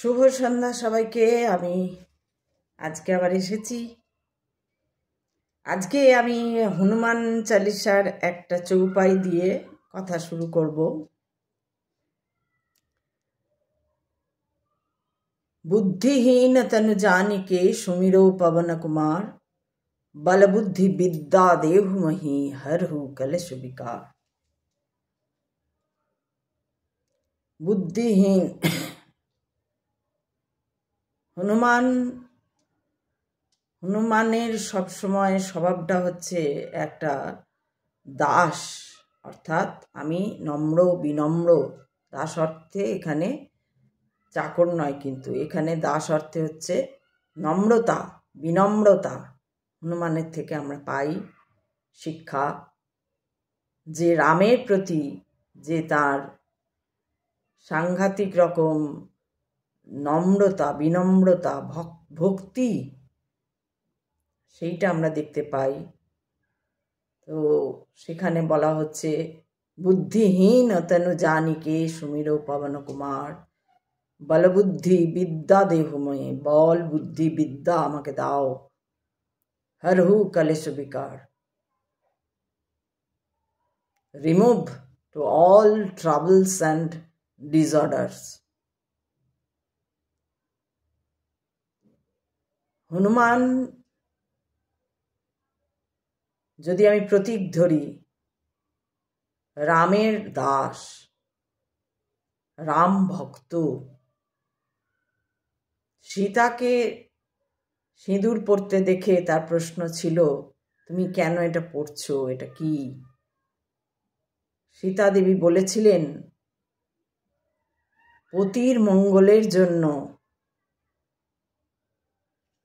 শুভ সন্ধ্যা সবাইকে। আমি আজকে আবার এসেছি। আজকে আমি হনুমান চালিসার একটা চৌপাই দিয়ে কথা শুরু করব। বুদ্ধিহীন তনু জানিকে সুমিরো পवन कुमार, बल बुद्धि विद्या देहु मही हरहु कलश विकार। বুদ্ধিহীন হনুমানের সবসময় স্বভাবটা হচ্ছে একটা দাস, অর্থাৎ আমি নম্র বিনম্র। দাস অর্থে এখানে চাকর নয়, কিন্তু এখানে দাস অর্থে হচ্ছে নম্রতা, বিনম্রতা। হনুমানের থেকে আমরা পাই শিক্ষা, যে রামের প্রতি যে তার সাংঘাতিক রকম নম্রতা, বিনম্রতা, ভক্তি, সেইটা আমরা দেখতে পাই। তো সেখানে বলা হচ্ছে বুদ্ধিহীন তনু জানিকে সুমিরো পवन कुमार, বল বুদ্ধি বিদ্যা দেহময়ে, বল বুদ্ধি বিদ্যা আমাকে দাও, হরহু কলেশ বিকার, remove to all troubles and disorders. Hanuman যদি আমি প্রতীক ধরি, রামের দাস, রাম ভক্ত। সীতাকে সিঁদুর পরতে দেখে তার প্রশ্ন ছিল, তুমি কেন এটা পরছো, এটা কি? সীতা দেবী বলেছিলেন, পতির মঙ্গলের জন্য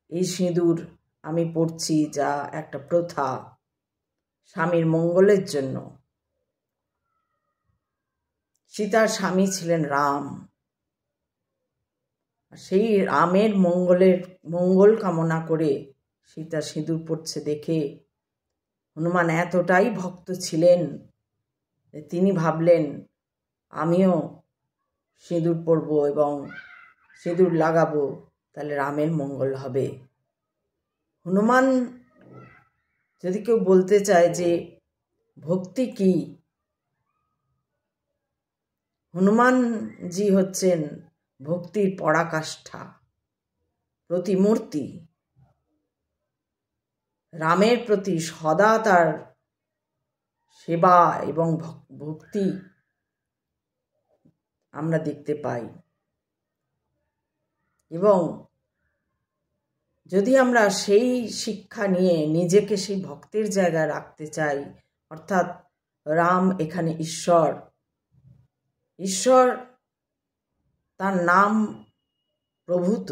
এই সিঁদুর আমি পরছি, যা একটা প্রথা, স্বামীর মঙ্গলের জন্য। সীতার স্বামী ছিলেন রাম, সেই রামের মঙ্গল কামনা করে সীতা সিঁদুর পরছে দেখে হনুমান এতটাই ভক্ত ছিলেন যে তিনি ভাবলেন, আমিও সিঁদুর পরব এবং সিঁদুর লাগাবো, তাহলে রামের মঙ্গল হবে। হনুমান, যদি কেউ বলতে চায় যে ভক্তি কি, হনুমানজি হচ্ছেন ভক্তির পরাকাষ্ঠা, প্রতিমূর্তি। রামের প্রতি সদা তার সেবা এবং ভক্তি আমরা দেখতে পাই। এবং যদি আমরা সেই শিক্ষা নিয়ে নিজেকে সেই ভক্তের জায়গায় রাখতে চাই, অর্থাৎ রাম এখানে ঈশ্বর, ঈশ্বর তার নাম প্রভূত,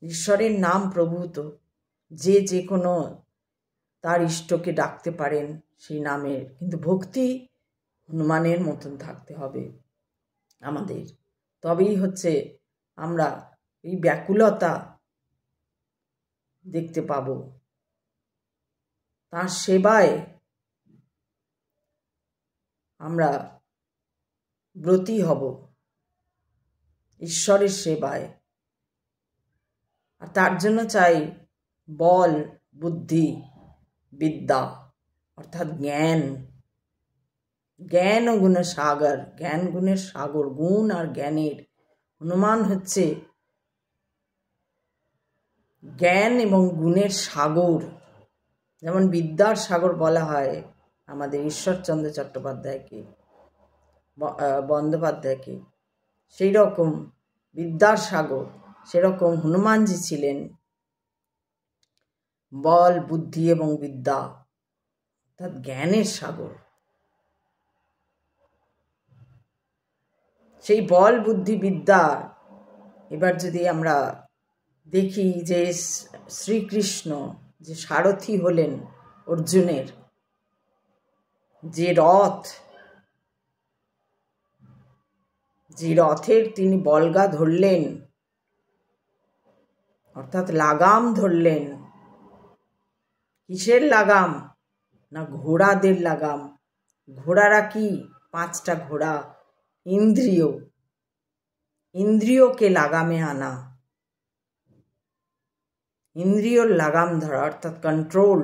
ঈশ্বরের নাম প্রভূত, যে কোনো তার ইষ্টকে ডাকতে পারেন সেই নামের। কিন্তু ভক্তি হনুমানের মতন থাকতে হবে আমাদের, তবেই হচ্ছে আমরা এই ব্যাকুলতা দেখতে পাব, তার সেবায় আমরা ব্রতী হব, ঈশ্বরের সেবায়। আর তার জন্য চাই বল বুদ্ধি বিদ্যা, অর্থাৎ জ্ঞান। জ্ঞান ও গুণের সাগর, জ্ঞান গুণের সাগর, গুণ আর জ্ঞানের। হনুমান হচ্ছে জ্ঞান এবং গুণের সাগর। যেমন বিদ্যার সাগর বলা হয় আমাদের ঈশ্বরচন্দ্র চট্টোপাধ্যায়কে, বন্দ্যোপাধ্যায়কে, সেই রকম বিদ্যার সাগর, সেরকম হনুমানজি ছিলেন বল বুদ্ধি এবং বিদ্যা, অর্থাৎ জ্ঞানের সাগর। সেই বল বুদ্ধি বিদ্যা এবার যদি আমরা দেখি, যে শ্রীকৃষ্ণ যে সারথি হলেন অর্জুনের, যে রথের তিনি বলগা ধরলেন, অর্থাৎ লাগাম ধরলেন। কিসের লাগাম? না ঘোড়াদের লাগাম। ঘোড়ারা কি? 5টা ঘোড়া, ইন্দ্রিয়, ইন্দ্রিয়কে লাগামে আনা, ইন্দ্রিয়র লাগাম ধরা অর্থাৎ কন্ট্রোল,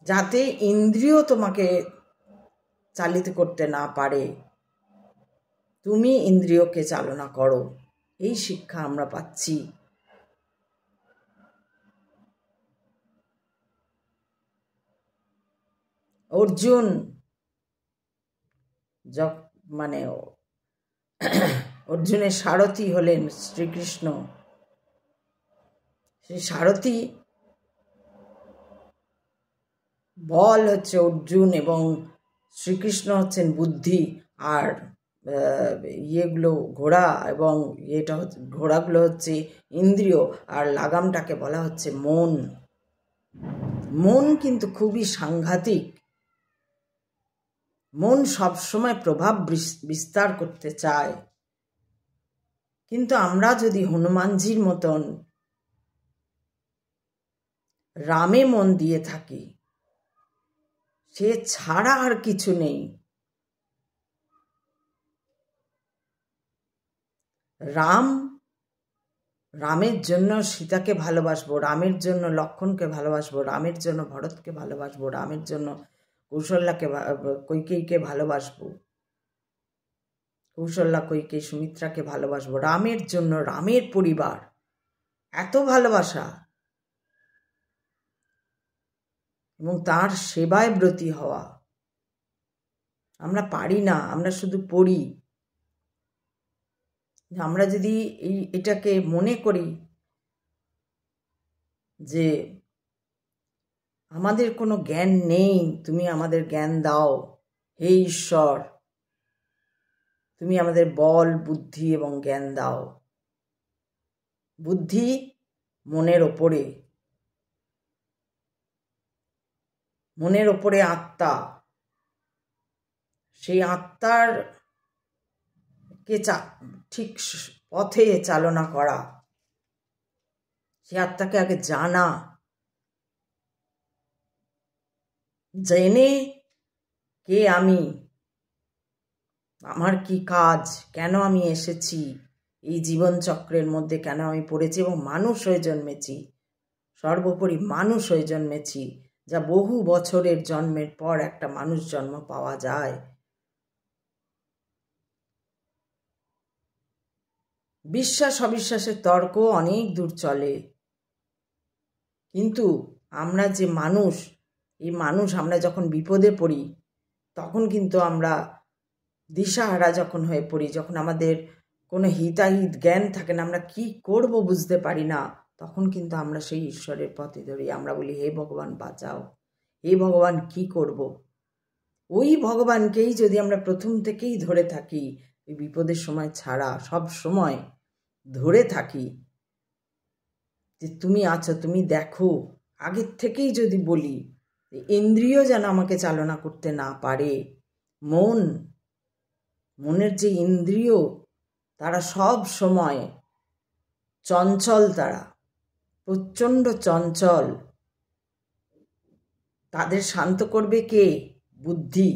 যাতে ইন্দ্রিয় তোমাকে চালিত করতে না পারে, তুমি ইন্দ্রিয়কে চালনা করো। এই শিক্ষা আমরা পাচ্ছি। অর্জুন মানে অর্জুনের সারথি হলেন শ্রীকৃষ্ণ। সেই সারথি বল হচ্ছে অর্জুন এবং শ্রীকৃষ্ণ হচ্ছেন বুদ্ধি, আর ইয়েগুলো ঘোড়া এবং ঘোড়াগুলো হচ্ছে ইন্দ্রিয়, আর লাগামটাকে বলা হচ্ছে মন। মন কিন্তু খুবই সাংঘাতিক। মন সবসময় প্রভাব বিস্তার করতে চায়, কিন্তু আমরা যদি হনুমানজির মতন রামে মন দিয়ে থাকি, সে ছাড়া আর কিছু নেই। রামের জন্য সীতাকে ভালোবাসবো, রামের জন্য লক্ষ্মণকে ভালোবাসবো, রামের জন্য ভরতকে ভালোবাসবো, রামের জন্য কৈকেয়ীকে ভালোবাসবো, কৌশল্যা কৈকেয়ী সুমিত্রাকে ভালোবাসবো, রামের জন্য, রামের পরিবার, এত ভালোবাসা এবং তার সেবায় ব্রতী হওয়া। আমরা পারি না, আমরা শুধু পড়ি। আমরা যদি এটাকে মনে করি যে আমাদের কোনো জ্ঞান নেই, তুমি আমাদের জ্ঞান দাও হে ঈশ্বর, তুমি আমাদের বল, বুদ্ধি এবং জ্ঞান দাও। বুদ্ধি মনের ওপরে, মনের ওপরে আত্মা, সেই আত্মার কে ঠিক পথে চালনা করা, সে আত্মাকে আগে জানা, জেনে কে আমি, আমার কি কাজ, কেন আমি এসেছি এই জীবন চক্রের মধ্যে, কেন আমি পড়েছি এবং মানুষ হয়ে জন্মেছি, সর্বোপরি মানুষ হয়ে জন্মেছি, যা বহু বছরের জন্মের পর একটা মানুষ জন্ম পাওয়া যায়। বিশ্বাস অবিশ্বাসের তর্ক অনেক দূর চলে, কিন্তু আমরা যে মানুষ, এই মানুষ আমরা যখন বিপদে পড়ি, তখন কিন্তু আমরা দিশাহারা যখন হয়ে পড়ি, যখন আমাদের কোনো হিতাহিত জ্ঞান থাকে না, আমরা কি করব বুঝতে পারি না, তখন কিন্তু আমরা সেই ঈশ্বরের পথে ধরি। আমরা বলি হে ভগবান বাঁচাও, হে ভগবান কি করব। ওই ভগবানকেই যদি আমরা প্রথম থেকেই ধরে থাকি, এই বিপদের সময় ছাড়া সব সময় ধরে থাকি যে তুমি আছো, তুমি দেখো, আগের থেকেই যদি বলি, ইন্দ্রিয় যেন আমাকে চালনা করতে না পারে, মনের যে ইন্দ্রিয় তারা সব সময় চঞ্চল, তারা প্রচণ্ড চঞ্চল, তাদের শান্ত করবে কে? বুদ্ধি।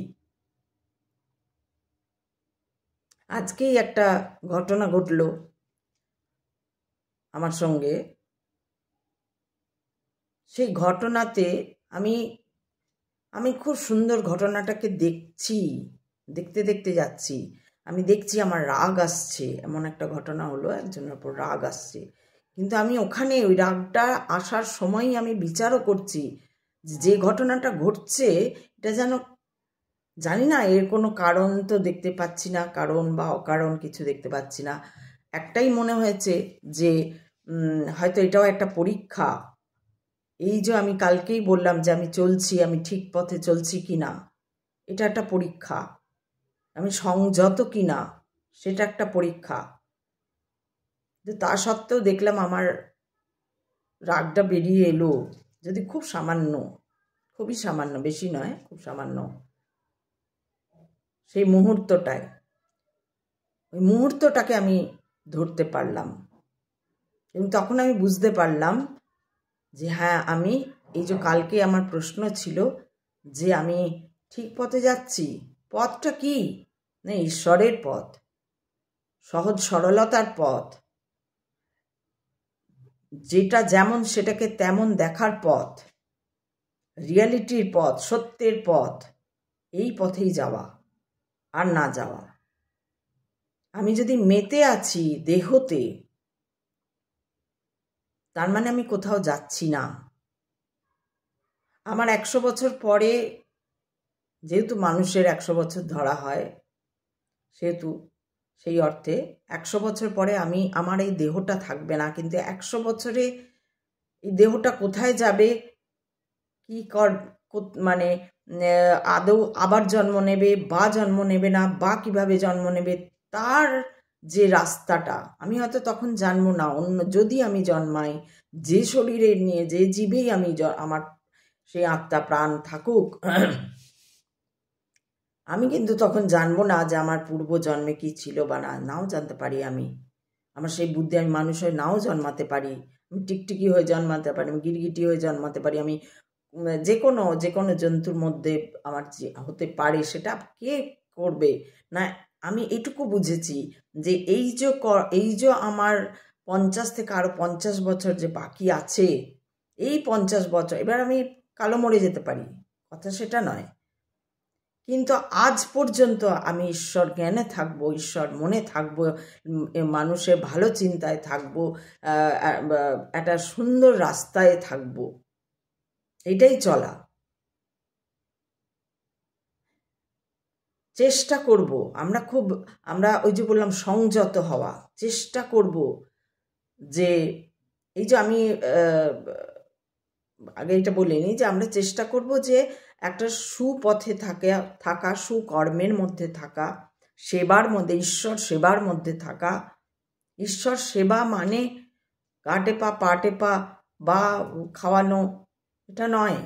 আজকেই একটা ঘটনা ঘটল আমার সঙ্গে। সেই ঘটনাতে আমি খুব সুন্দর ঘটনাটাকে দেখতে যাচ্ছি। আমি দেখছি আমার রাগ আসছে, এমন একটা ঘটনা হলো, একজনের ওপর রাগ আসছে, কিন্তু আমি ওখানে ওই রাগটা আসার সময়ই আমি বিচারও করছি যে ঘটনাটা ঘটছে এটা যেন, জানি না এর কোনো কারণ তো দেখতে পাচ্ছি না, কারণ বা অকারণ কিছু দেখতে পাচ্ছি না। একটাই মনে হয়েছে যে হয়তো এটাও একটা পরীক্ষা। এই যে আমি কালকেই বললাম যে আমি ঠিক পথে চলছি কি না, এটা একটা পরীক্ষা। আমি সংযত কি না, সেটা একটা পরীক্ষা। তা সত্ত্বেও দেখলাম আমার রাগটা বেরিয়ে এলো, যদি খুব সামান্য, খুবই সামান্য, বেশি নয়, খুব সামান্য। সেই ওই মুহূর্তটাকে আমি ধরতে পারলাম এবং তখন আমি বুঝতে পারলাম যে হ্যাঁ, আমি এই যে কালকে আমার প্রশ্ন ছিল যে আমি ঠিক পথে যাচ্ছি, পথটা কি না, ঈশ্বরের পথ, সহজ সরলতার পথ, যেটা যেমন সেটাকে তেমন দেখার পথ, রিয়ালিটির পথ, সত্যের পথ, এই পথেই যাওয়া আর না যাওয়া। আমি যদি মেতে আছি দেহতে, তার মানে আমি কোথাও যাচ্ছি না। আমার 100 বছর পরে, যেহেতু মানুষের 100 বছর ধরা হয়, সেহেতু সেই অর্থে 100 বছর পরে আমার এই দেহটা থাকবে না, কিন্তু 100 বছরে এই দেহটা কোথায় যাবে, কি মানে আদৌ আবার জন্ম নেবে বা জন্ম নেবে না, বা কিভাবে জন্ম নেবে, তার যে রাস্তাটা আমি হয়তো তখন জানবো না। অন্য যদি আমি জন্মাই, যে শরীরে নিয়ে, যে জীবেই আমি আমার সেই আত্মা প্রাণ থাকুক, আমি কিন্তু তখন জানবো না যে আমার পূর্ব জন্মে কি ছিল বা নাও জানতে পারি। আমার সেই বুদ্ধি, আমি মানুষ হয়ে নাও জন্মাতে পারি, আমি টিকটিকি হয়ে জন্মাতে পারি, আমি গিরগিটি হয়ে জন্মাতে পারি, আমি যে কোনো জন্তুর মধ্যে আমার হতে পারে। সেটা কে করবে না? আমি এটুকু বুঝেছি যে এই যে আমার 50 থেকে আরো 50 বছর যে বাকি আছে, এই 50 বছর, এবার আমি কালো মরে যেতে পারি, কথা সেটা নয়, কিন্তু আজ পর্যন্ত আমি ঈশ্বর জ্ঞানে থাকবো, ঈশ্বর মনে থাকবো, মানুষের ভালো চিন্তায় থাকবো, একটা সুন্দর রাস্তায় থাকবো, এটাই চলা। চেষ্টা করব, আমরা ওই যে বললাম সংযত হওয়া, চেষ্টা করব যে এই যে আমি আগে এটা বলিনি, যে আমরা চেষ্টা করব যে একটা সুপথে থাকা, সুকর্মের মধ্যে থাকা, সেবার মধ্যে, ঈশ্বর সেবার মধ্যে থাকা। ঈশ্বর সেবা মানে গা টেপা, পা টেপা বা খাওয়ানো, এটা নয়।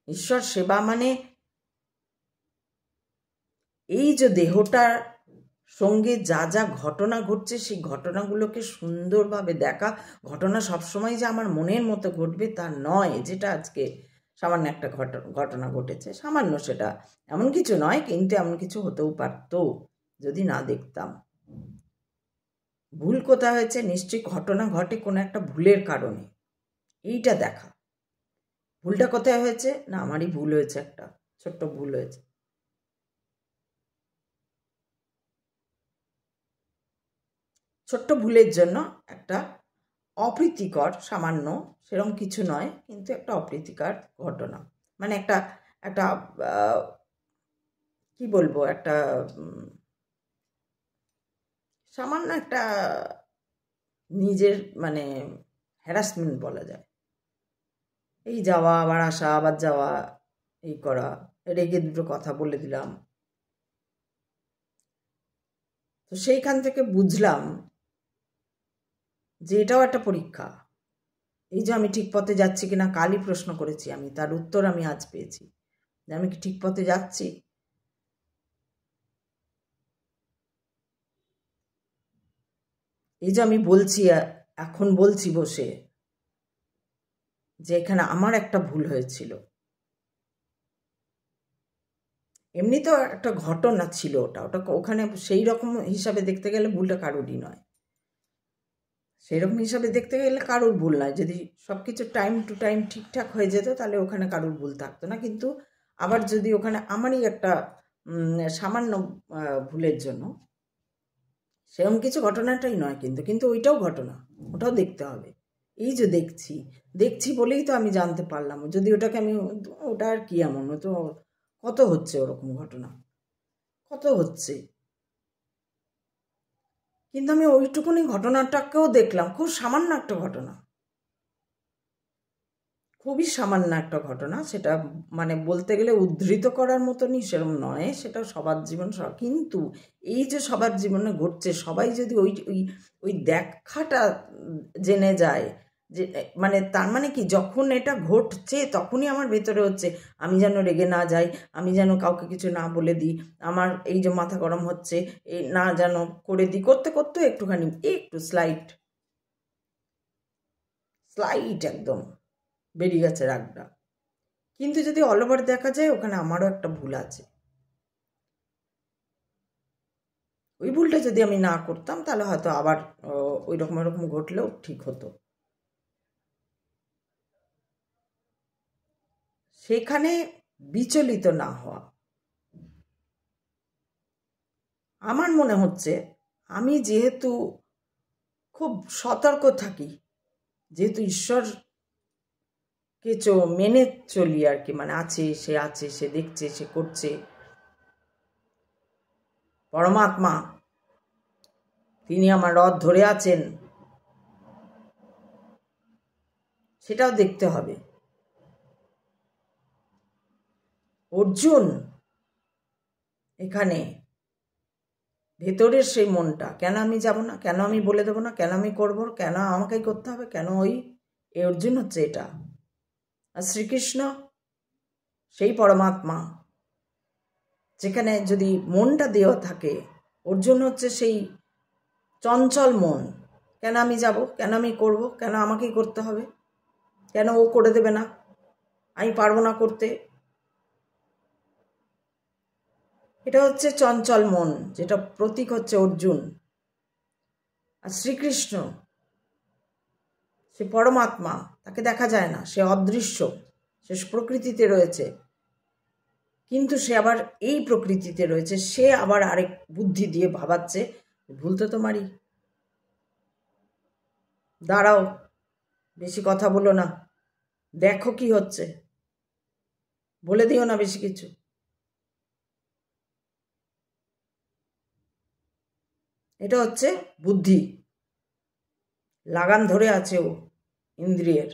ঈশ্বর সেবা মানে এই যে দেহটার সঙ্গে যা যা ঘটনা ঘটছে, সেই ঘটনাগুলোকে সুন্দরভাবে দেখা। ঘটনা সবসময় যে আমার মনের মতো ঘটবে তা নয়। যেটা আজকে সামান্য একটা ঘটনা ঘটেছে, সামান্য, সেটা এমন কিছু নয়, কিন্তু এমন কিছু হতেও পারতো যদি না দেখতাম। ভুল কোথায় হয়েছে? নিশ্চয়ই ঘটনা ঘটে কোনো একটা ভুলের কারণে, এইটা দেখা। ভুলটা কোথায় হয়েছে? না, আমারই ভুল হয়েছে, একটা ছোট্ট ভুল হয়েছে। ছোট্ট ভুলের জন্য একটা অপ্রীতিকর, সামান্য, সেরকম কিছু নয়, কিন্তু একটা অপ্রীতিকর ঘটনা, মানে একটা একটা কি বলবো, একটা সামান্য একটা নিজের মানে হ্যারাসমেন্ট বলা যায়। এই যাওয়া আবার আসা, আবার যাওয়া, এই করা, রেগে দুটো কথা বলে দিলাম। তো সেইখান থেকে বুঝলাম যে এটাও একটা পরীক্ষা। এই যে আমি ঠিক পথে যাচ্ছি কিনা, কালই প্রশ্ন করেছি আমি, তার উত্তর আমি আজ পেয়েছি, যে আমি কি ঠিক পথে যাচ্ছি। এই যে আমি বলছি, এখন বলছি বসে, যে এখানে আমার একটা ভুল হয়েছিল। এমনি তো একটা ঘটনা ছিল, ওখানে সেই রকম হিসাবে দেখতে গেলে ভুলটা কারোরই নয়। সেরকম হিসাবে দেখতে গেলে কারোর ভুল নয়। যদি সবকিছু টাইম টু টাইম ঠিকঠাক হয়ে যেত, তাহলে ওখানে কারোর ভুল থাকতো না। কিন্তু আবার যদি ওখানে আমারই একটা সামান্য ভুলের জন্য, সেরকম কিছু ঘটনাটাই নয়, কিন্তু ওইটাও ঘটনা, ওটাও দেখতে হবে। এই যে দেখছি বলেই তো আমি জানতে পারলাম। যদি ওটাকে আমি, ওটা আর কি এমন, তো কত হচ্ছে ওরকম ঘটনা, কত হচ্ছে, কিন্তু আমি ওইটুকুনি ঘটনাটাকেও দেখলাম, খুব সামান্য একটা ঘটনা, খুবই সামান্য একটা ঘটনা। সেটা মানে বলতে গেলে উদ্ধৃত করার মতনই সেরকম নয়, সেটা সবার জীবন, কিন্তু এই যে সবার জীবনে ঘটছে, সবাই যদি ওই ওই ওই দেখাটা জেনে যায়, যে মানে তার মানে কি, যখন এটা ঘটছে তখনই আমার ভেতরে হচ্ছে আমি যেন রেগে না যাই, আমি যেন কাউকে কিছু না বলে দিই, আমার এই যে মাথা গরম হচ্ছে, এই না যেন করে দিই, করতে করতে একটুখানি, একটু স্লাইট একদম বেরিয়ে গেছে রাগটা। কিন্তু যদি অল ওভার দেখা যায়, ওখানে আমারও একটা ভুল আছে, ওই ভুলটা যদি আমি না করতাম তাহলে হয়তো আবার ওই রকম ঘটলেও ঠিক হতো। সেখানে বিচলিত না হওয়া। আমার মনে হচ্ছে আমি যেহেতু খুব সতর্ক থাকি, যেহেতু ঈশ্বরকে মেনে চলি আর কি, মানে আছে, সে দেখছে, সে করছে, পরমাত্মা তিনি আমার রথ ধরে আছেন, সেটাও দেখতে হবে। অর্জুন এখানে ভেতরের সেই মনটা, কেন আমি যাব না, কেন আমি বলে দেবো না, কেন আমি করবো, কেন আমাকেই করতে হবে, কেন এই অর্জুন হচ্ছে এটা। আর শ্রীকৃষ্ণ সেই পরমাত্মা, যেখানে যদি মনটা দেওয়া থাকে, অর্জুন হচ্ছে সেই চঞ্চল মন। কেন আমি যাব, কেন আমি করব, কেন আমাকেই করতে হবে, কেন ও করে দেবে না, আমি পারবো না করতে। এটা হচ্ছে চঞ্চল মন, যেটা প্রতীক হচ্ছে অর্জুন। আর শ্রীকৃষ্ণ সে পরমাত্মা, তাকে দেখা যায় না, সে অদৃশ্য, সে প্রকৃতিতে রয়েছে, কিন্তু সে আবার এই প্রকৃতিতে রয়েছে, সে আবার আরেক বুদ্ধি দিয়ে ভাবাচ্ছে ভুলতে তো মারি, দাঁড়াও, বেশি কথা বলো না, দেখো কি হচ্ছে, বলে দিও না বেশি কিছু। এটা হচ্ছে বুদ্ধি, লাগাম ধরে আছে ও ইন্দ্রিয়ের,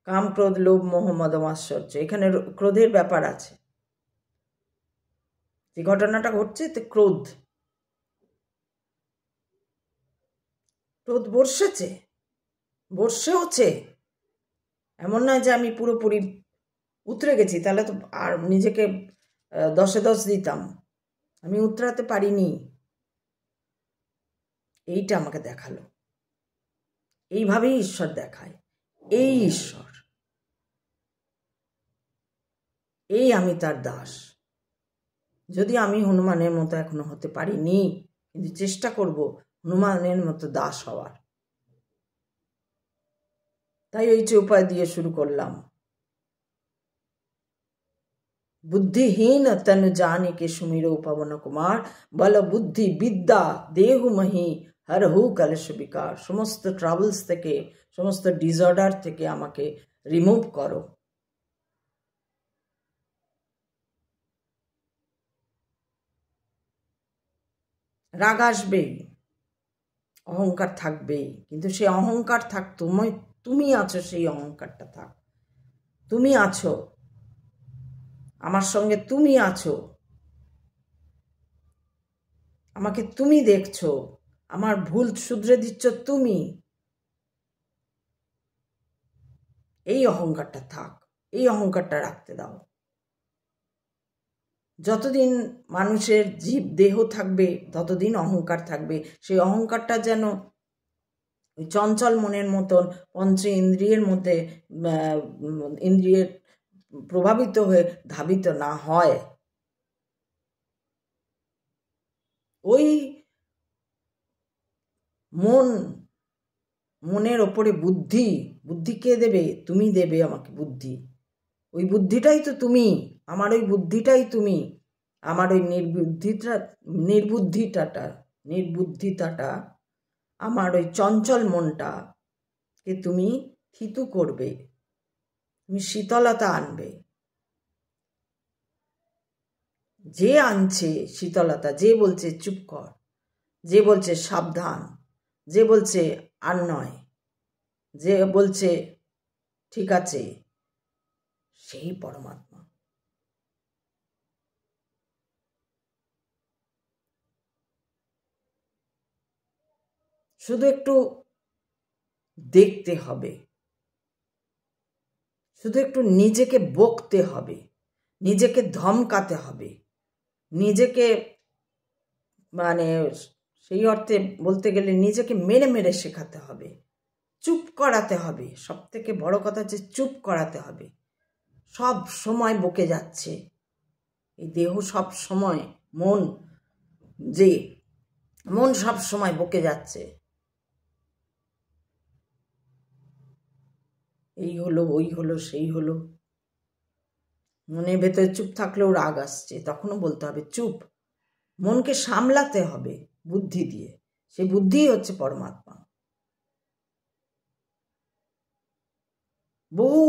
কাম, ক্রোধ, লোভ, মোহ, মদ, মাৎসর্য, এখানে ক্রোধের ব্যাপার আছে। যে ঘটনাটা ঘটছে তে ক্রোধ বর্ষেওছে। এমন নয় যে আমি পুরোপুরি উতরে গেছি, তাহলে তো আর নিজেকে 10-এ 10 দিতাম। আমি উতরাতে পারিনি, এইটা আমাকে দেখালো। এইভাবেই ঈশ্বর দেখায়, এই ঈশ্বর, এই আমি তার দাস। যদি আমি হনুমানের মতো এখনো হতে পারিনি, কিন্তু চেষ্টা করব হনুমানের মতো দাস হওয়ার। তাই ওই উপায় দিয়ে শুরু করলাম। বুদ্ধিহীন তनु जानिके सुमिरो पवन कुमार, बल बुद्धि विद्या देहु मही हरहु कलश विकार। समस्त ट्राभেলস থেকে, সমস্ত ডিসঅর্ডার থেকে আমাকে রিমুভ করো। রাগ আসবেই, অহংকার থাকবেই, কিন্তু সেই অহংকার থাক, তুমি আছো, সেই অহংকারটা থাক। তুমি আছো আমার সঙ্গে, তুমি আছো, আমাকে তুমি দেখছো, আমার ভুল শুধরে দিচ্ছ তুমি। এই অহংকারটা থাক, এই অহংকারটা রাখতে দাও। যতদিন মানুষের জীব দেহ থাকবে ততদিন অহংকার থাকবে। সেই অহংকারটা যেন ওই চঞ্চল মনের মতন পঞ্চ ইন্দ্রিয়ের মধ্যে ইন্দ্রিয়ের প্রভাবিত হয়ে ধাবিত না হয়। ওই মনের ওপরে বুদ্ধি কে দেবে? তুমি দেবে আমাকে বুদ্ধি। ওই বুদ্ধিটাই তো তুমি, আমার ওই বুদ্ধিটাই তুমি, আমার ওই নির্বুদ্ধিতাটা, আমার ওই চঞ্চল মনটাকে তুমি থিতু করবে, তুমি শীতলতা আনবে। যে আনছে শীতলতা, যে বলছে চুপ কর, যে বলছে সাবধান, যে বলছে আর নয়, যে বলছে ঠিক আছে, সেই পরমাত্মা। শুধু একটু দেখতে হবে, শুধু একটু নিজেকে বকতে হবে, নিজেকে ধমকাতে হবে, নিজেকে মানে সেই অর্থে বলতে গেলে নিজেকে মেরে মেরে শেখাতে হবে, চুপ করাতে হবে। সব থেকে বড় কথা হচ্ছে চুপ করাতে হবে। সব সময় বকে যাচ্ছে এই দেহ, সব সময় মন যে মন সব সময় বকে যাচ্ছে, এই হলো, ওই হলো, সেই হলো, মনের ভেতরে চুপ থাকলেও রাগ আসছে, তখনও বলতে হবে চুপ। মনকে সামলাতে হবে বুদ্ধি দিয়ে, সেই বুদ্ধিই হচ্ছে পরমাত্মা। বহু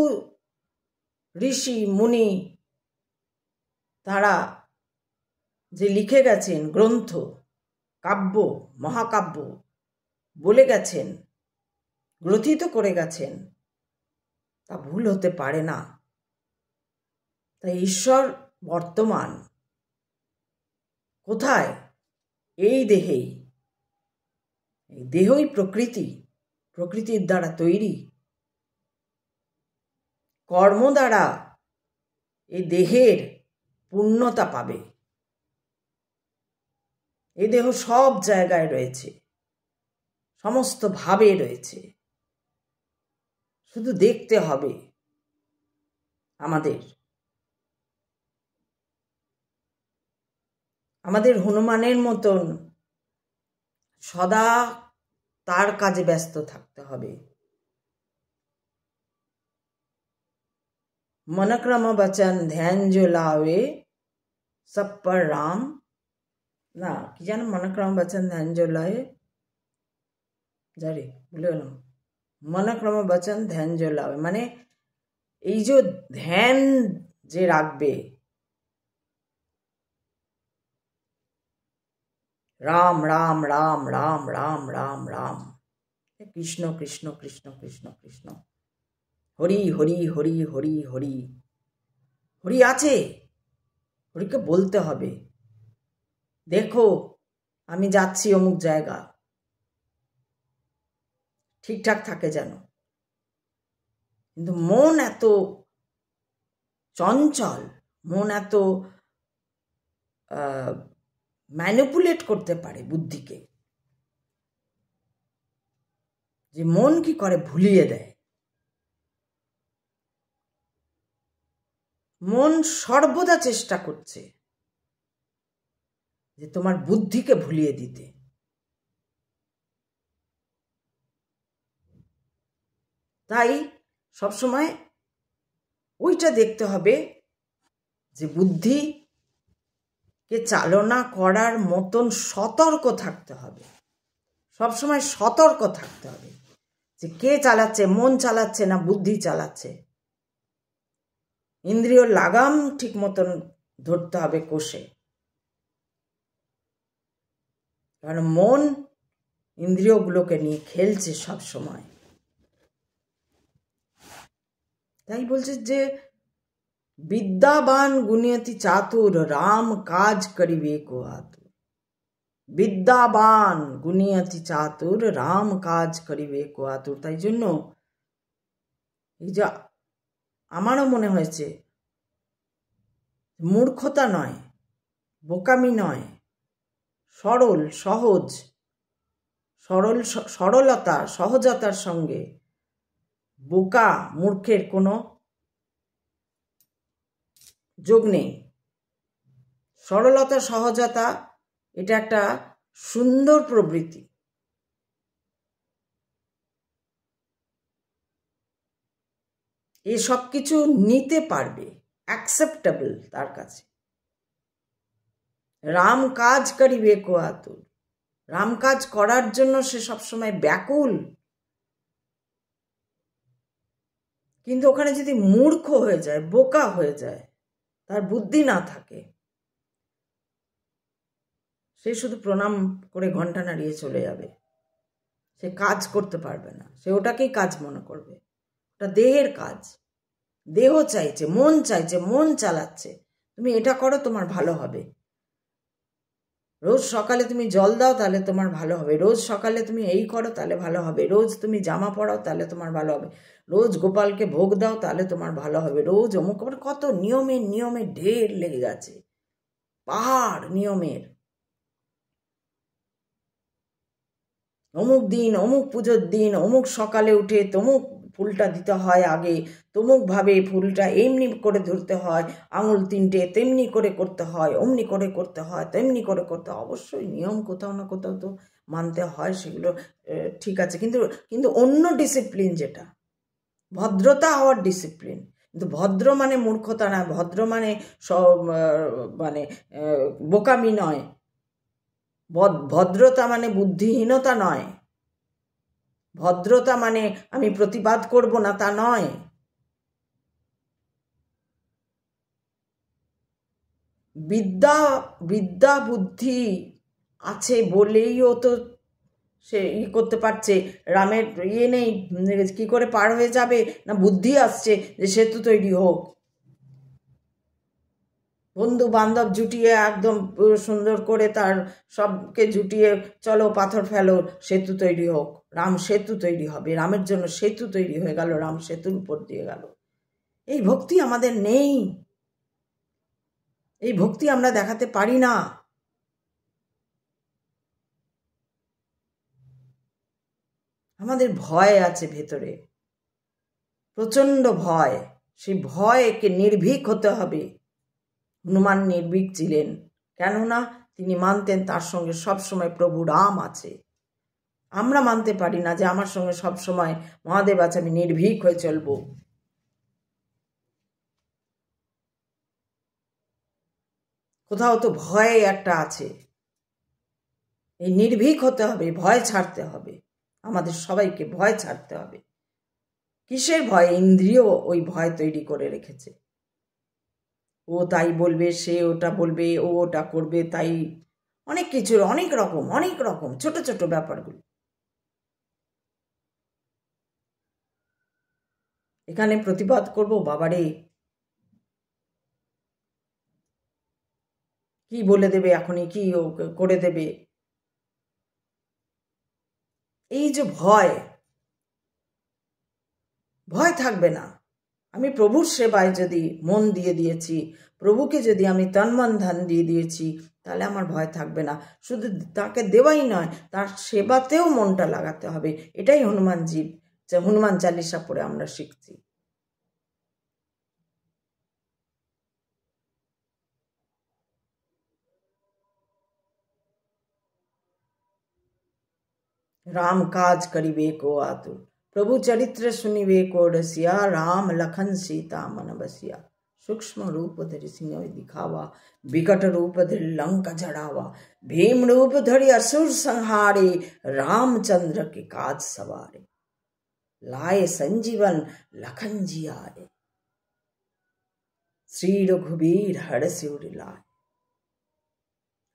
ঋষি মুনি তারা যে লিখে গেছেন গ্রন্থ, কাব্য, মহাকাব্য বলে গেছেন, গ্রথিত করে গেছেন, তা ভুল হতে পারে না। তাই ঈশ্বর বর্তমান কোথায়? এই দেহেই। এই দেহই প্রকৃতি, প্রকৃতির দ্বারা তৈরি। কর্ম দ্বারা এই দেহের পূর্ণতা পাবে। এই দেহ সব জায়গায় রয়েছে, সমস্ত ভাবে রয়েছে, শুধু দেখতে হবে আমাদের। আমাদের হনুমানের মতন সদা তার কাজে ব্যস্ত থাকতে হবে। মনক্রম বচন ধ্যান जो लावे सब पर राम, না কি যেন মনক্রম বচন ধ্যান जो लाए, যারে ভুলে গেলাম। মনক্রম বচন ধ্যান जो लावे মানে এই যে ধ্যান যে রাখবে, রাম রাম রাম রাম রাম রাম রাম, কৃষ্ণ কৃষ্ণ কৃষ্ণ কৃষ্ণ কৃষ্ণ, হরি হরি হরি হরি হরি। হরি আছে, হরিকে বলতে হবে, দেখো আমি যাচ্ছি অমুক জায়গা, ঠিকঠাক থাকে যেন। কিন্তু মন এত চঞ্চল, মন এত ম্যানিপুলেট করতে পারে বুদ্ধিকে, যে মন কি করে ভুলিয়ে দেয়। মন সর্বদা চেষ্টা করছে যে তোমার বুদ্ধিকে ভুলিয়ে দিতে। তাই সবসময় ওইটা দেখতে হবে যে বুদ্ধিকে চালনা করার মতন সতর্ক থাকতে হবে, সবসময় সতর্ক থাকতে হবে যে কে চালাচ্ছে, মন চালাচ্ছে না বুদ্ধি চালাচ্ছে। ইন্দ্রিয় লাগাম ঠিক মতন ধরতে হবে কোষে, কারণ মন ইন্দ্রিয়গুলোকে নিয়ে খেলছে সব সময়। তাই বলছে যে বিদ্যাবান গুণিয়তি চাতুর রাম কাজ করিবে কো আতুর। বিদ্যাবান গুণিয়তি চাতুর রাম কাজ করিবে কো আতুর। তাই জন্য এই যে আমারও মনে হয়েছে মূর্খতা নয়, বোকামি নয়, সরল সহজ, সরলতা সহজতার সঙ্গে বোকা মূর্খের কোনো যোগ নেই। সরলতা সহজতা এটা একটা সুন্দর প্রবৃত্তি। এ সব কিছু নিতে পারবে, অ্যাকসেপ্টেবল তার কাছে। রাম কাজ করিবে কো আতুর, রাম কাজ করার জন্য সে সবসময় ব্যাকুল। কিন্তু ওখানে যদি মূর্খ হয়ে যায়, বোকা হয়ে যায়, তার বুদ্ধি না থাকে, সে শুধু প্রণাম করে ঘন্টা নাড়িয়ে চলে যাবে, সে কাজ করতে পারবে না, সে ওটাকেই কাজ মনে করবে। ওটা দেহের কাজ, দেহ চাইছে, মন চালাচ্ছে তুমি এটা করো তোমার ভালো হবে, রোজ সকালে তুমি জল দাও তাহলে তোমার ভালো হবে, রোজ সকালে তুমি এই করো তাহলে ভালো হবে, রোজ তুমি জামা পরাও তাহলে তোমার ভালো হবে, রোজ গোপালকে ভোগ দাও তাহলে তোমার ভালো হবে, রোজ অমুক, কত নিয়মের ঢের লেগে গেছে, পাহাড় নিয়মের। অমুক দিন, অমুক পুজোর দিন, অমুক সকালে উঠে ফুলটা দিতে হয় আগে, তমুকভাবে ফুলটা এমনি করে ধরতে হয়, আঙুল তিনটে তেমনি করে করতে হয়, অমনি করে করতে হয়, তেমনি করে করতে হয়। অবশ্যই নিয়ম কোথাও না কোথাও তো মানতে হয়, সেগুলো ঠিক আছে, কিন্তু কিন্তু অন্য ডিসিপ্লিন যেটা ভদ্রতা হওয়ার ডিসিপ্লিন, কিন্তু ভদ্র মানে মূর্খতা না, ভদ্র মানে সব মানে বোকামি নয়, ভদ্রতা মানে বুদ্ধিহীনতা নয়, ভদ্রতা মানে আমি প্রতিবাদ করব না তা নয়। বিদ্যা বিদ্যা বুদ্ধি আছে বলেই ও তো সে করতে পারছে। রামের নেই, কি করে পার হয়ে যাবে, না বুদ্ধি আসছে যে সেতু তৈরি হোক, বন্ধু বান্ধব জুটিয়ে একদম সুন্দর করে তার সবকে জুটিয়ে চলো পাথর ফেলো, সেতু তৈরি হোক, রাম সেতু তৈরি হবে, রামের জন্য সেতু তৈরি হয়ে গেল, রাম সেতুর উপর দিয়ে গেল। এই ভক্তি আমাদের নেই, এই ভক্তি আমরা দেখাতে পারি না। আমাদের ভয় আছে ভেতরে, প্রচন্ড ভয়, সেই ভয়কে নির্ভীক হতে হবে। হনুমান নির্ভীক ছিলেন, কেননা তিনি মানতেন তার সঙ্গে সবসময় প্রভু রাম আছে। আমরা মানতে পারি না যে আমার সঙ্গে সবসময় মহাদেব আছে, আমি নির্ভীক হয়ে চলব। কোথাও তো ভয় একটা আছে, এই নির্ভীক হতে হবে, ভয় ছাড়তে হবে, আমাদের সবাইকে ভয় ছাড়তে হবে। কিসের ভয়? ইন্দ্রিয় ওই ভয় তৈরি করে রেখেছে, ও তাই বলবে, সে ওটা বলবে, ও ওটা করবে, তাই অনেক কিছুর অনেক রকম ছোট ছোট ব্যাপারগুলো। এখানে প্রতিবাদ করব, বাবারে কি বলে দেবে এখনই, কি ও করে দেবে, এই যে ভয়, ভয় থাকবে না। আমি প্রভুর সেবায় যদি মন দিয়ে দিয়েছি, প্রভুকে যদি আমি তন মন ধন দিয়ে দিয়েছি, তাহলে আমার ভয় থাকবে না। শুধু তাকে দেওয়াই নয়, তার সেবাতেও মনটা লাগাতে হবে। এটাই হনুমান চালিসা পড়ে আমরা শিখছি। राम काज करिबे को आतुर, प्रभु चरित्र सुनिबे को रसिया, राम लखन सीता मन बसिया। सूक्ष्म रूप धरि सिंह दिखावा, विकट रूप धरि लंका जड़ावा, भीम रूप धरि असुर संहारे, रामचंद्र के काज सवारे, लाए संजीवन लखन जी आए, श्री रघुबीर हरषि उर लाए।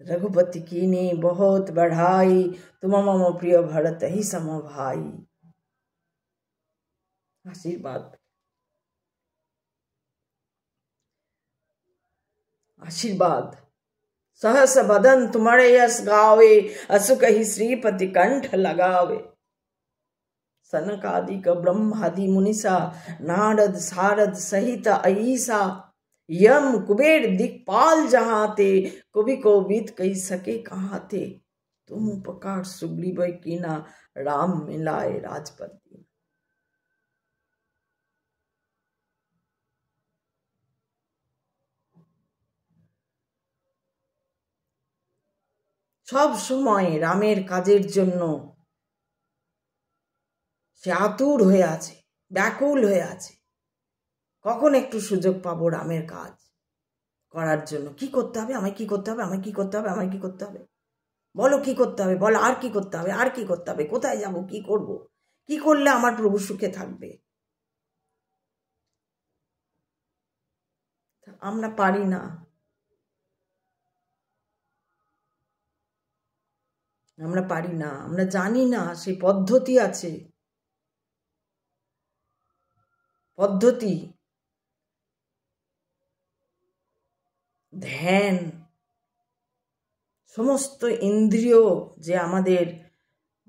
रघुपति कीन्ही बहुत बढ़ाई, तुम मम प्रिय भरत ही सम भाई। आशीर्वाद, आशीर्वाद। सहस बदन तुम्हारे यश गावे, असु कही श्रीपति कंठ लगावे। सनक आदि का ब्रह्मादि मुनिसा, नारद सारद सहित अईसा, यम कुबेर दिक्पाल जहां थे, कवि को बीत कही सके कहाँ थे। तुम उपकार सुग्रीव कीना, राम मिलाए राजपद दीना। সব সময় রামের কাজের জন্য সে আতুর হয়ে আছে, ব্যাকুল হয়ে আছে, কখন একটু সুযোগ পাবো রামের কাজ করার জন্য। কি করতে হবে আমায়, কি করতে হবে আমায়, কি করতে হবে আমায়, কি করতে হবে বলো, কি করতে হবে বলো, আর কি করতে হবে, আর কি করতে হবে, কোথায় যাব, কি করব, কি করলে আমার প্রভু সুখে থাকবে। আমরা পারি না, আমরা পারি না, আমরা জানি না সেই পদ্ধতি আছে, পদ্ধতি, ধ্যান, সমস্ত ইন্দ্রিয় যে আমাদের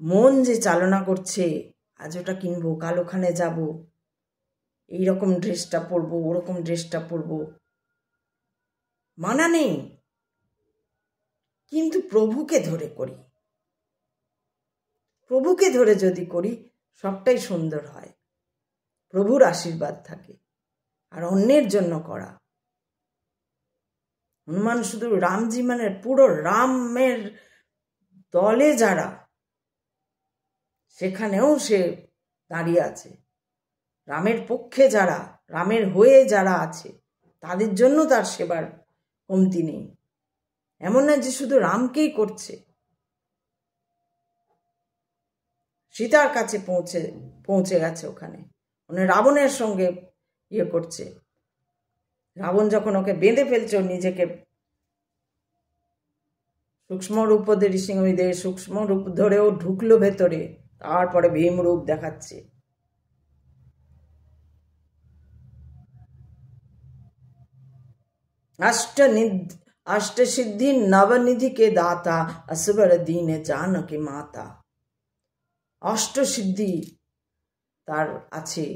মন যে চালনা করছে, আজ ওটা কিনবো, কাল ওখানে যাব, এইরকম ড্রেসটা পরবো, ওরকম ড্রেসটা পরবো, মানা নেই, কিন্তু প্রভুকে ধরে করি, প্রভুকে ধরে যদি করি সবটাই সুন্দর হয়। প্রভুর আশীর্বাদ থাকে, আর অন্যের জন্য করা। হনুমান শুধু রামজি মানে পুরো রামের দলে যারা, সেখানেও সে দাঁড়িয়ে আছে। রামের পক্ষে যারা, রামের হয়ে যারা আছে, তাদের জন্য তার সেবার কমতি নেই। এমন না যে শুধু রামকেই করছে, সীতার কাছে পৌঁছে গেছে ওখানে, মানে রাবণের সঙ্গে ইয়ে করছে। রাবণ যখন ওকে বেঁধে ফেলছে, নিজেকে সূক্ষ্ম রূপ ঋষিঙ্গিদের সূক্ষ্ম রূপ ধরেও ঢুকলো ভেতরে, তারপরে ভীম রূপ দেখাচ্ছে। अष्ट सिद्धि नवनिधि के दाता असबर दीन जानकी माता। অষ্ট সিদ্ধি তার আছে,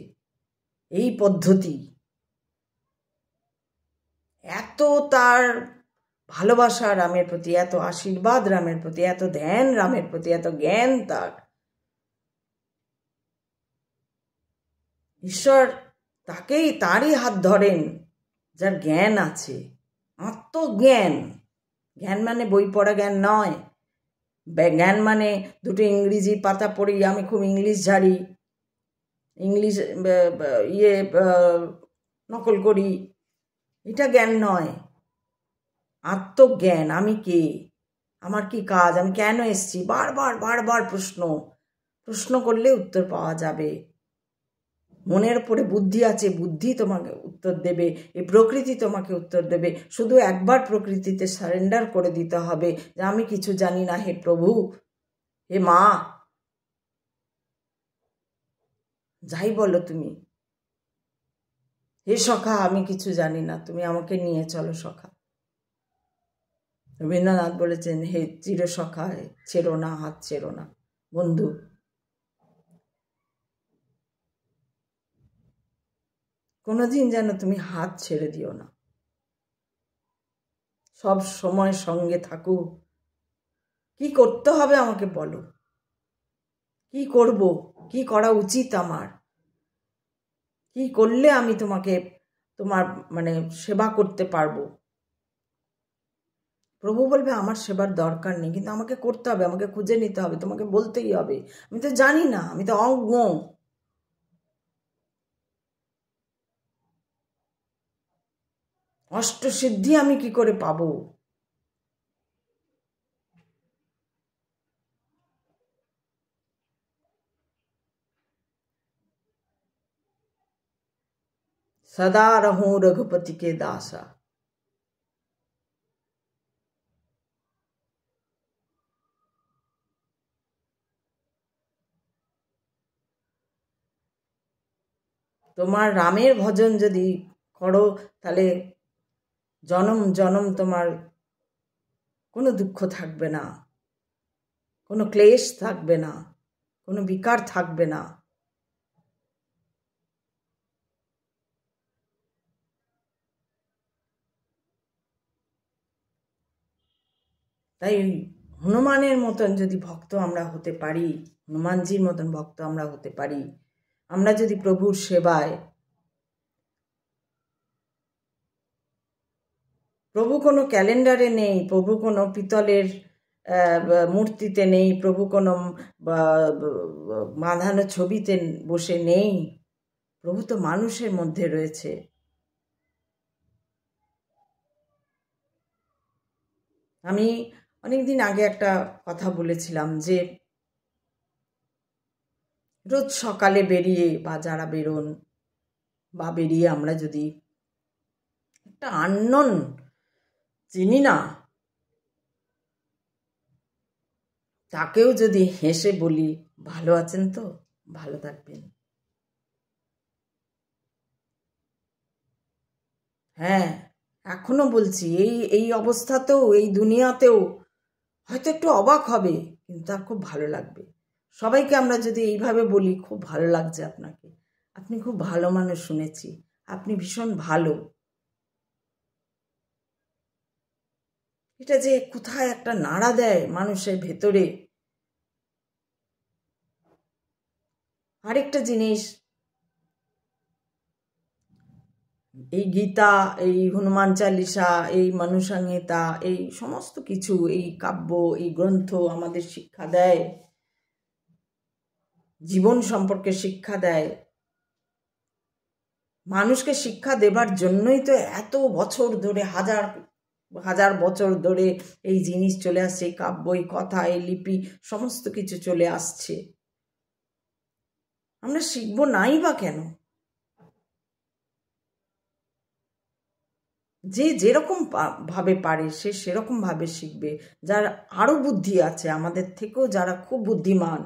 এই পদ্ধতি, এত তার ভালোবাসা রামের প্রতি, এত আশীর্বাদ রামের প্রতি, এত ধ্যান রামের প্রতি, এত জ্ঞান তার। ঈশ্বর তাকেই, তারই হাত ধরেন যার জ্ঞান আছে, আত্মজ্ঞান। জ্ঞান মানে বই পড়া জ্ঞান নয়। জ্ঞান মানে দুটো ইংরেজি পাতা পড়ি, আমি খুব ইংলিশ ঝাড়ি, ইংলিশ নকল করি, এটা জ্ঞান নয়। আত্মজ্ঞান, আমি কে, আমার কি কাজ, আমি কেন এসছি, বারবার বারবার প্রশ্ন করলে উত্তর পাওয়া যাবে। মনের উপরে বুদ্ধি আছে, বুদ্ধি তোমাকে উত্তর দেবে, এই প্রকৃতি তোমাকে উত্তর দেবে। শুধু একবার প্রকৃতিতে সারেন্ডার করে দিতে হবে যে আমি কিছু জানি না, হে প্রভু, হে মা, যাই বলো তুমি, হে সখা, আমি কিছু জানি না, তুমি আমাকে নিয়ে চলো সখা। রবীন্দ্রনাথ বলেছেন, হে চির সখা, ছেড়ো না হাত, ছেড়ো না বন্ধু। কোনোদিন যেন তুমি হাত ছেড়ে দিও না, সব সময় সঙ্গে থাকো। কি করতে হবে আমাকে বলো, কি করব, কি করা উচিত আমার, কি করলে আমি তোমাকে তোমার মানে সেবা করতে পারবো। প্রভু বলবে আমার সেবার দরকার নেই, কিন্তু আমাকে করতে হবে, আমাকে খুঁজে নিতে হবে, তোমাকে বলতেই হবে। আমি তো জানি না, আমি তো অজ্ঞ। অষ্টসিদ্ধি আমি কি করে পাবো? सदा रहूं रघुपति के दासा। তোমার রামের ভজন যদি করো, তাহলে জনম জনম তোমার কোনো দুঃখ থাকবে না, কোনো ক্লেশ থাকবে না, কোনো বিকার থাকবে না। তাই হনুমানের মতন যদি ভক্ত আমরা হতে পারি, হনুমানজির মতন ভক্ত আমরা হতে পারি, আমরা যদি প্রভুর সেবায়, প্রভু কোনো ক্যালেন্ডারে নেই, প্রভু কোনো পিতলের মূর্তিতে নেই, প্রভু কোনো বাঁধানো ছবিতে বসে নেই, প্রভু তো মানুষের মধ্যে রয়েছে। আমি অনেকদিন আগে একটা কথা বলেছিলাম যে রোজ সকালে বেরিয়ে, বা যারা বেরোন বা বেরিয়ে, আমরা যদি একটা আননোন চিনি না, তাকেও যদি হেসে বলি ভালো আছেন তো, ভালো থাকবেন, হ্যাঁ এখনো বলছি, এই অবস্থাতেও, এই দুনিয়াতেও হয়তো একটু অবাক হবে, কিন্তু তার খুব ভালো লাগবে। সবাইকে আমরা যদি এইভাবে বলি, খুব ভালো লাগছে আপনাকে, আপনি খুব ভালো মানুষ, শুনেছি আপনি ভীষণ ভালো, এটা যে কোথায় একটা নাড়া দেয় মানুষের ভেতরে। আরেকটা জিনিস, এই গীতা, এই হনুমান চালিসা, এই মনুসংহিতা, এই সমস্ত কিছু, এই কাব্য, এই গ্রন্থ আমাদের শিক্ষা দেয়, জীবন সম্পর্কে শিক্ষা দেয়। মানুষকে শিক্ষা দেবার জন্যই তো এত বছর ধরে, হাজার হাজার বছর ধরে এই জিনিস চলে আসছে, এই কাব্য, এই কথা, এই লিপি, সমস্ত কিছু চলে আসছে। আমরা শিখবো নাই বা কেন? যে যেরকম ভাবে পারে সে সেরকম ভাবে শিখবে। যার আরো বুদ্ধি আছে, আমাদের থেকেও যারা খুব বুদ্ধিমান,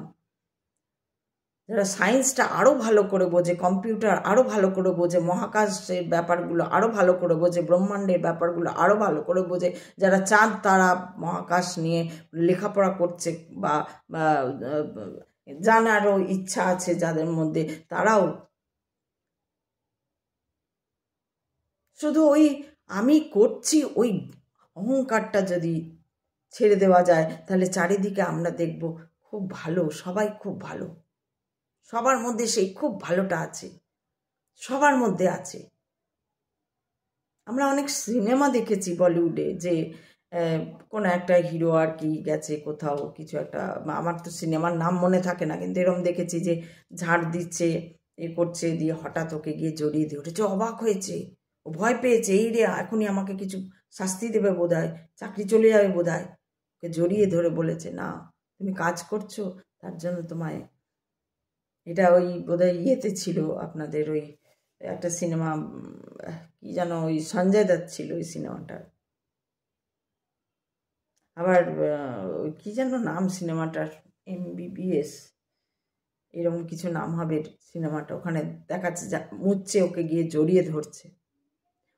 যারা সায়েন্সটা আরো ভালো করে বোঝে, কম্পিউটার আরো ভালো করে বোঝে, মহাকাশের ব্যাপারগুলো আরো ভালো করে বোঝে, ব্রহ্মাণ্ডের ব্যাপারগুলো আরো ভালো করে বোঝে, যারা চাঁদ তারা মহাকাশ নিয়ে লেখাপড়া করছে বা জানারও ইচ্ছা আছে যাদের মধ্যে, তারাও শুধু ওই আমি করছি ওই অহংকারটা যদি ছেড়ে দেওয়া যায়, তাহলে চারিদিকে আমরা দেখব খুব ভালো, সবাই খুব ভালো, সবার মধ্যে সেই খুব ভালোটা আছে, সবার মধ্যে আছে। আমরা অনেক সিনেমা দেখেছি বলিউডে, যে কোনো একটা হিরো আর কি গেছে কোথাও কিছু একটা, আমার তো সিনেমার নাম মনে থাকে না, কিন্তু এরকম দেখেছি যে ঝাড় দিচ্ছে, এ করছে, দিয়ে হঠাৎ ওকে গিয়ে জড়িয়ে দিয়ে উঠেছে, অবাক হয়েছে, ও ভয় পেয়েছে, এই রে এখনই আমাকে কিছু শাস্তি দেবে বোধহয়, চাকরি চলে যাবে বোধহয়। ওকে জড়িয়ে ধরে বলেছে, না তুমি কাজ করছো, তার জন্য তোমায়, এটা ওই বোধহয় ইয়েতে ছিল আপনাদের ওই একটা সিনেমা, কি যেন, ওই সঞ্জয় দত্ত ছিল ওই সিনেমাটা, আবার ওই কি যেন নাম সিনেমাটার, MBBS এরকম কিছু নাম হবে সিনেমাটা। ওখানে দেখাচ্ছে মুচ্ছে ওকে গিয়ে জড়িয়ে ধরছে।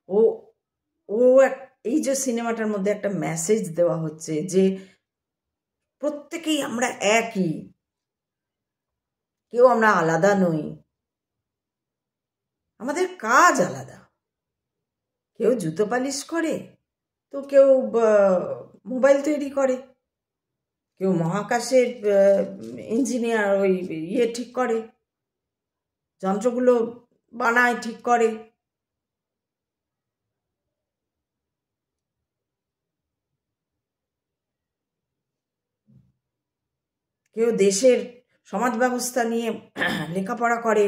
ও ও এই যে সিনেমাটার মধ্যে একটা মেসেজ দেওয়া হচ্ছে যে প্রত্যেকেই আমরা একই, কেউ আমরা আলাদা নই, আমাদের কাজ আলাদা। কেউ জুতো পালিশ করে, তো কেউ মোবাইল তৈরি করে, কেউ মহাকাশের ইঞ্জিনিয়ার, ওই ইয়ে ঠিক করে, যন্ত্রগুলো বানায়, ঠিক করে। কেউ দেশের সমাজ ব্যবস্থা নিয়ে লেখাপড়া করে,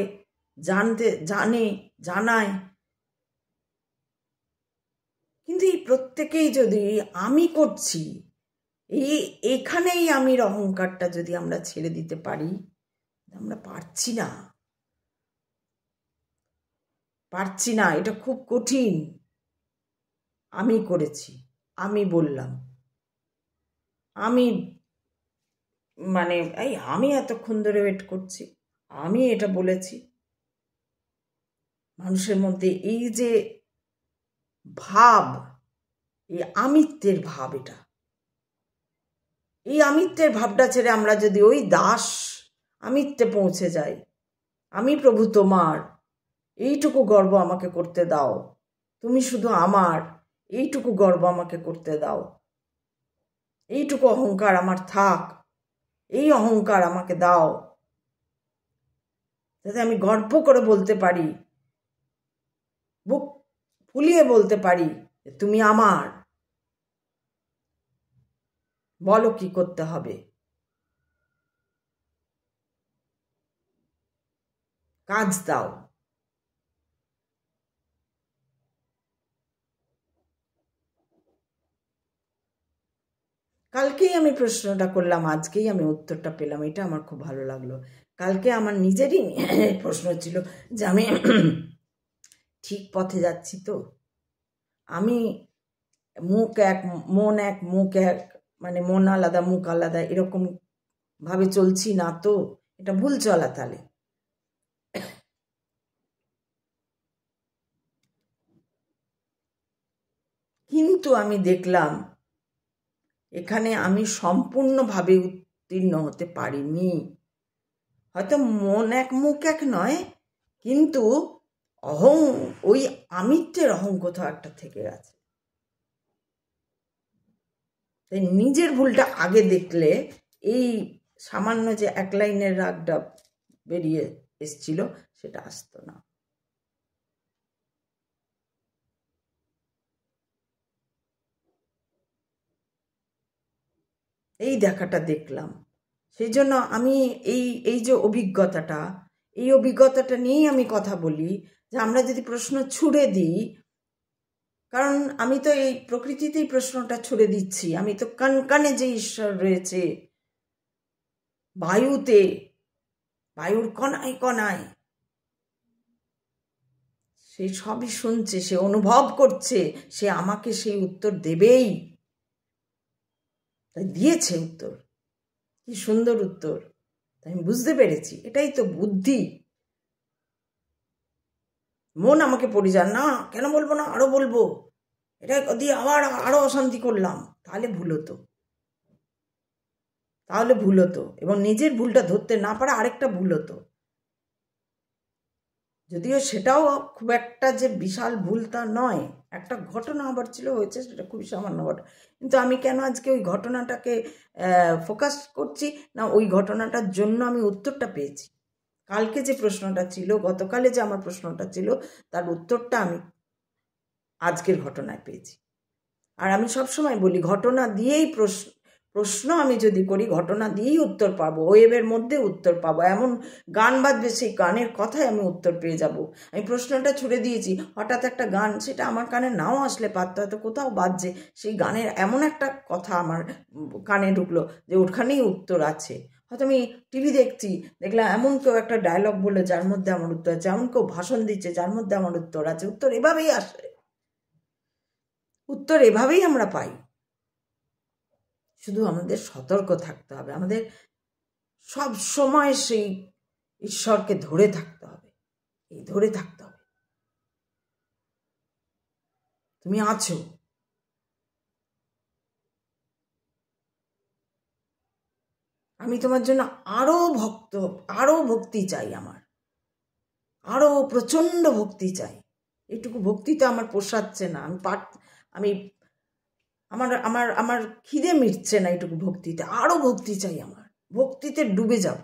জানায়। কিন্তু এই প্রত্যেকেই যদি আমি করছি, এখানেই আমির অহংকারটা যদি আমরা ছেড়ে দিতে পারি, আমরা পারছি না, এটা খুব কঠিন। আমি করেছি, আমি বললাম, আমি মানে আমি এতক্ষণ ধরে ওয়েট করছি, আমি এটা বলেছি। মানুষের মধ্যে এই যে ভাব, এই আমিত্বের ভাব, এই আমিত্বের ভাবটা ছেড়ে আমরা যদি ওই দাস আমিত্বে পৌঁছে যাই, আমি প্রভু তোমার, এইটুকু গর্ব আমাকে করতে দাও, তুমি শুধু আমার, এইটুকু গর্ব আমাকে করতে দাও, এইটুকু অহংকার আমার থাক, এই অহংকার আমাকে দাও, যাতে আমি গর্ব করে বলতে পারি, বুক ফুলিয়ে বলতে পারি, তুমি আমার, বলো কি করতে হবে, কাজ দাও। কালকেই আমি প্রশ্নটা করলাম, আজকেই আমি উত্তরটা পেলাম, এটা আমার খুব ভালো লাগলো। কালকে আমার নিজেরই প্রশ্ন ছিল যে আমি ঠিক পথে যাচ্ছি তো, আমি মুখ এক মন এক, মুখ এক, মানে মন আলাদা মুখ আলাদা, এরকম ভাবে চলছি না তো, এটা ভুল চলা তাহলে। কিন্তু আমি দেখলাম এখানে আমি সম্পূর্ণভাবে উত্তীর্ণ হতে পারিনি। হয়তো মন এক মুখ এক নয়, কিন্তু ওই আমিত্বের অহং কোথাও একটা থেকে গেছে। তাই নিজের ভুলটা আগে দেখলে এই সামান্য যে এক লাইনের রাগটা বেরিয়ে এসছিল সেটা আসতো না। এই দেখাটা দেখলাম। সেই জন্য আমি এই যে এই অভিজ্ঞতাটা নিয়েই আমি কথা বলি, যে আমরা যদি প্রশ্ন ছুড়ে দিই, কারণ আমি তো এই প্রকৃতিতেই প্রশ্নটা ছুড়ে দিচ্ছি। আমি তো কানে যে ঈশ্বর রয়েছে, বায়ুতে, বায়ুর কণায় কণায়, সে সবই শুনছে, সে অনুভব করছে, সে আমাকে সেই উত্তর দেবেই। তাই দিয়েছে উত্তর, কি সুন্দর উত্তর। তাই আমি বুঝতে পেরেছি, এটাই তো বুদ্ধি। মন আমাকে পরিযান, না কেন বলবো না, আরো বলবো, এটা দিয়ে আরো অশান্তি করলাম, তাহলে ভুল হতো। এবং নিজের ভুলটা ধরতে না পারা আরেকটা ভুল হতো। যদিও সেটাও খুব একটা যে বিশাল ভুল তা নয়, একটা ঘটনা আবার হয়েছে, সেটা খুবই সামান্য ঘটনা। কিন্তু আমি কেন আজকে ওই ঘটনাটাকে ফোকাস করছি না, ওই ঘটনাটার জন্য আমি উত্তরটা পেয়েছি। কালকে যে প্রশ্নটা ছিল, গতকালে যে আমার প্রশ্নটা ছিল, তার উত্তরটা আমি আজকের ঘটনায় পেয়েছি। আর আমি সবসময় বলি, ঘটনা দিয়েই প্রশ্ন আমি যদি করি, ঘটনা দিয়েই উত্তর পাবো, ওয়েবের মধ্যে উত্তর পাবো। এমন গান বাজবে, সেই গানের কথায় আমি উত্তর পেয়ে যাব। আমি প্রশ্নটা ছুড়ে দিয়েছি, হঠাৎ একটা গান, সেটা আমার কানে নাও আসলে পারতো, হয়তো কোথাও বাজছে, সেই গানের এমন একটা কথা আমার কানে ঢুকলো যে ওখানেই উত্তর আছে। হয়তো আমি টিভি দেখলাম এমন কেউ একটা ডায়লগ বললো যার মধ্যে আমার উত্তর আছে, এমন কেউ ভাষণ দিচ্ছে যার মধ্যে আমার উত্তর আছে। উত্তর এভাবেই আসে, উত্তর এভাবেই আমরা পাই। শুধু আমাদের সতর্ক থাকতে হবে, আমাদের সব সময় সেই ঈশ্বরকে ধরে থাকতে হবে, তুমি আছো। আমি তোমার জন্য আরো ভক্তি চাই, আমার আরো প্রচন্ড ভক্তি চাই। এইটুকু ভক্তি তো আমার পোষাচ্ছে না, আমি আমার আমার আমার খিদে মিটছে না এইটুকু ভক্তিতে, আরো ভক্তি চাই। আমার ভক্তিতে ডুবে যাব,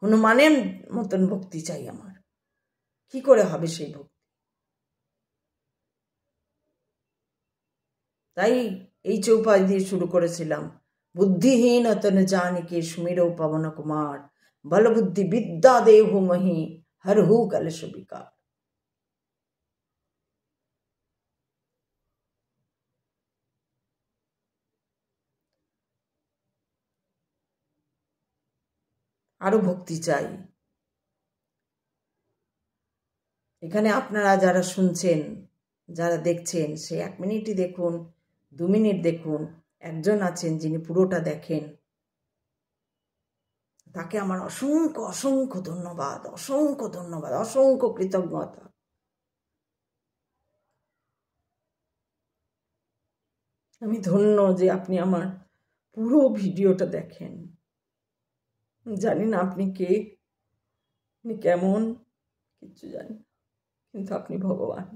হনুমানের মতন ভক্তি চাই আমার। কি করে হবে সেই ভক্তি? তাই এই চৌপাশ দিয়ে শুরু করেছিলাম, বুদ্ধিহীন তন জানিকে সুমিরো পবন কুমার, বলবুদ্ধি বিদ্যা দেহু মহি হরহু কলশ বিকার। আরো ভক্তি চাই। এখানে আপনারা যারা শুনছেন, যারা দেখছেন, সে 1 মিনিটই দেখুন, 2 মিনিট দেখুন, একজন আছেন যিনি পুরোটা দেখেন, তাকে আমার অসংখ্য অসংখ্য ধন্যবাদ, অসংখ্য ধন্যবাদ, অসংখ্য কৃতজ্ঞতা। আমি ধন্য যে আপনি আমার পুরো ভিডিওটা দেখেন। জানি না আপনি কে, আপনি কেমন, কিচ্ছু জানি, কিন্তু আপনি ভগবান,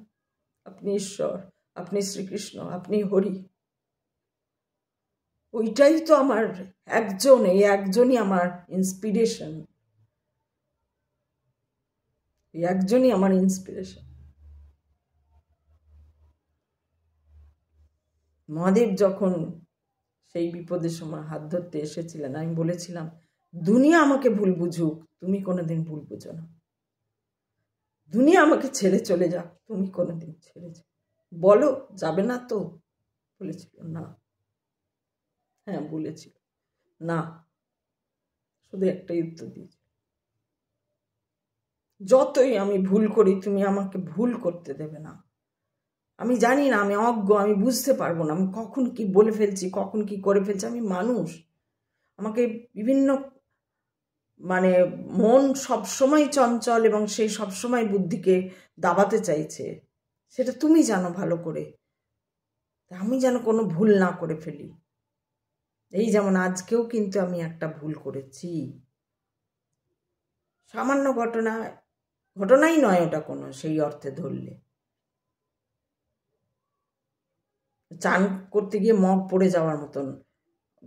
আপনি ঈশ্বর, আপনি শ্রীকৃষ্ণ, আপনি হরি। ওইটাই তো আমার এই একজনই আমার ইন্সপিরেশন, এই একজনই আমার ইন্সপিরেশন। মহাদেব যখন সেই বিপদের সময় হাত ধরতে এসেছিলেন, আমি বলেছিলাম, দুনিয়া আমাকে ভুল বুঝুক, তুমি কোনোদিন ভুল বুঝো না। দুনিয়া আমাকে ছেড়ে চলে যাক, তুমি কোনোদিন ছেড়ে যাও। বলো যাবে না তো? বলেছিল না। হ্যাঁ বলেছিল না, শুধু একটাই উত্তর দিয়েছি, যতই আমি ভুল করি তুমি আমাকে ভুল করতে দেবে না। আমি জানি না, আমি অজ্ঞ, আমি বুঝতে পারবো না, আমি কখন কি বলে ফেলছি, কখন কি করে ফেলছি। আমি মানুষ, আমাকে বিভিন্ন মন সবসময় চঞ্চল, এবং সেই সবসময় বুদ্ধিকে দাবাতে চাইছে, সেটা তুমি জানো ভালো করে। আমি যেন কোনো ভুল না করে ফেলি। এই যেমন আজকেও কিন্তু আমি একটা ভুল করেছি, সামান্য ঘটনাই নয় ওটা কোনো, সেই অর্থে ধরলে চান করতে গিয়ে মগ পড়ে যাওয়ার মতন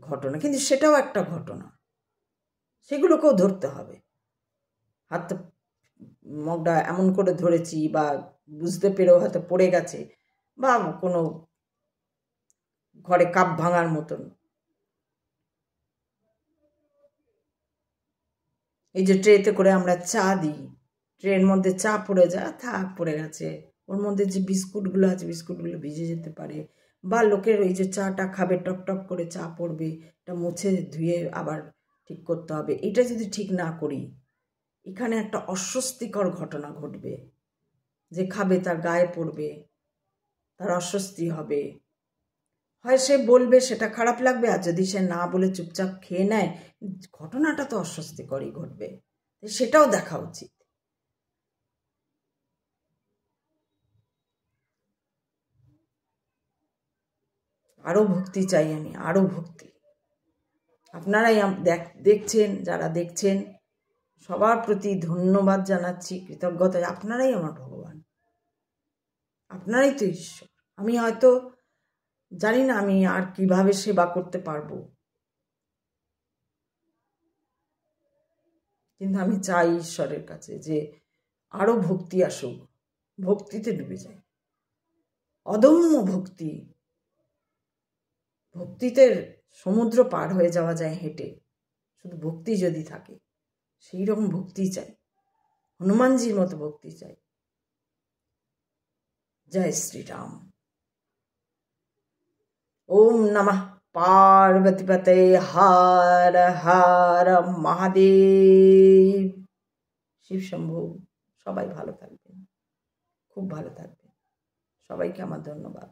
ঘটনা, কিন্তু সেটাও একটা ঘটনা, সেগুলোকেও ধরতে হবে। হাতটা মগটা এমন করে ধরেছি, বা বুঝতে পেরেও হয়তো পড়ে গেছে, বা কোনো ঘরে কাপ ভাঙার মতন, এই যে ট্রেতে করে আমরা চা দিই, ট্রের মধ্যে চা পড়ে যায়, থাক পড়ে গেছে, ওর মধ্যে যে বিস্কুটগুলো আছে বিস্কুটগুলো ভিজে যেতে পারে, বা লোকের ওই যে চাটা খাবে টপ টপ করে চা পড়বে, এটা মুছে ধুয়ে আবার ঠিক করতে হবে। এটা যদি ঠিক না করি, এখানে একটা অস্বস্তিকর ঘটনা ঘটবে, যে খাবে তার গায়ে পড়বে, তার অস্বস্তি হবে, হয় সে বলবে, সেটা খারাপ লাগবে, আর যদি সে না বলে চুপচাপ খেয়ে নেয়, ঘটনাটা তো অস্বস্তিকরই ঘটবে, সেটাও দেখা উচিত। আরও ভক্তি চাই আমি, আরও ভক্তি। আপনারাই দেখছেন, যারা দেখছেন সবার প্রতি ধন্যবাদ জানাচ্ছি, কৃতজ্ঞতা। আপনারাই আমার ভগবান, আপনারাই তো ঈশ্বর। আমি হয়তো জানি না আমি আর কিভাবে সেবা করতে পারবো, কিন্তু আমি চাই ঈশ্বরের কাছে যে আরো ভক্তি আসুক, ভক্তিতে ডুবে যাই, অদম্য ভক্তি। ভক্তিতে সমুদ্র পার হয়ে যাওয়া যায় হেঁটে, শুধু ভক্তি যদি থাকে। সেই রকম ভক্তি চাই, হনুমানজির মতো ভক্তি চাই। জয় শ্রীরাম। ওম নমঃ পার্বতীপতে, হর হর মহাদেব। শিব শম্ভু। সবাই ভালো থাকবেন, খুব ভালো থাকবেন। সবাইকে আমার ধন্যবাদ।